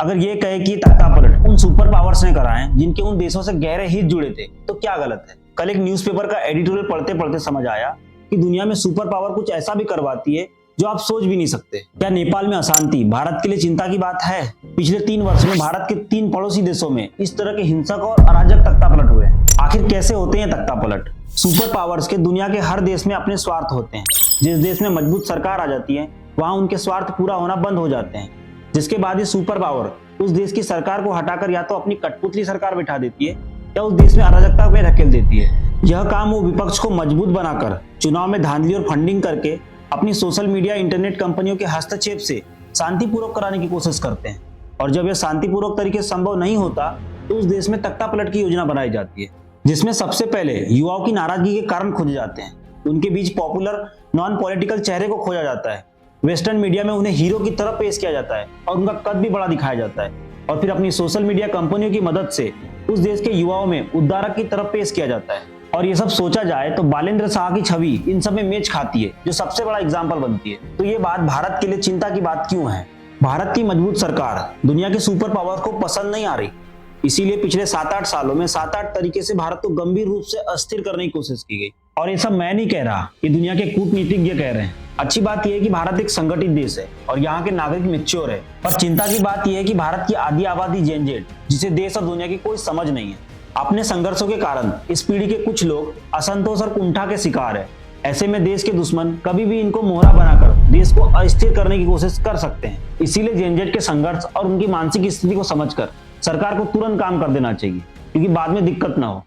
अगर ये कहे कि तख्तापलट उन सुपर पावर्स ने करा है जिनके उन देशों से गहरे हित जुड़े थे, तो क्या गलत है। कल एक न्यूज़पेपर का एडिटोरियल पढ़ते पढ़ते समझ आया कि दुनिया में सुपर पावर कुछ ऐसा भी करवाती है जो आप सोच भी नहीं सकते। क्या नेपाल में अशांति भारत के लिए चिंता की बात है? पिछले 3 वर्षों में भारत के 3 पड़ोसी देशों में इस तरह के हिंसक और अराजक तख्तापलट हुए। आखिर कैसे होते हैं तख्तापलट? सुपर पावर्स के दुनिया के हर देश में अपने स्वार्थ होते हैं। जिस देश में मजबूत सरकार आ जाती है वहां उनके स्वार्थ पूरा होना बंद हो जाते हैं, जिसके बाद ये सुपर पावर उस देश की सरकार को हटाकर या तो अपनी कठपुतली सरकार बैठा देती है या उस देश में अराजकता में धकेल देती है। यह काम वो विपक्ष को मजबूत बनाकर चुनाव में धांधली और फंडिंग करके अपनी सोशल मीडिया इंटरनेट कंपनियों के हस्तक्षेप से शांतिपूर्वक कराने की कोशिश करते हैं। और जब यह शांतिपूर्वक तरीके से संभव नहीं होता तो उस देश में तख्तापलट की योजना बनाई जाती है, जिसमें सबसे पहले युवाओं की नाराजगी के कारण खोजे जाते हैं। उनके बीच पॉपुलर नॉन पॉलिटिकल चेहरे को खोजा जाता है। वेस्टर्न मीडिया में उन्हें हीरो की तरह पेश किया जाता है और उनका कद भी बड़ा दिखाया जाता है, और फिर अपनी सोशल मीडिया कंपनियों की मदद से उस देश के युवाओं में उद्धारक की तरफ पेश किया जाता है। और ये सब सोचा जाए तो बालेंद्र शाह की छवि इन सब में मैच खाती है, जो सबसे बड़ा एग्जाम्पल बनती है। तो ये बात भारत के लिए चिंता की बात क्यों है? भारत की मजबूत सरकार दुनिया के सुपर पावर को पसंद नहीं आ रही, इसीलिए पिछले 7-8 सालों में 7-8 तरीके से भारत को गंभीर रूप से अस्थिर करने की कोशिश की गई। और ये सब मैं नहीं कह रहा, ये दुनिया के कूटनीतिज्ञ कह रहे हैं। अच्छी बात यह है कि भारत एक संगठित देश है और यहाँ के नागरिक मैच्योर है, पर चिंता की बात यह है कि भारत की आधी आबादी जेन जेड, जिसे देश और दुनिया की कोई समझ नहीं है। अपने संघर्षों के कारण इस पीढ़ी के कुछ लोग असंतोष और कुंठा के शिकार है। ऐसे में देश के दुश्मन कभी भी इनको मोहरा बनाकर देश को अस्थिर करने की कोशिश कर सकते हैं। इसीलिए जेन जेड के संघर्ष और उनकी मानसिक स्थिति को समझकर सरकार को तुरंत काम कर देना चाहिए, क्योंकि बाद में दिक्कत ना हो।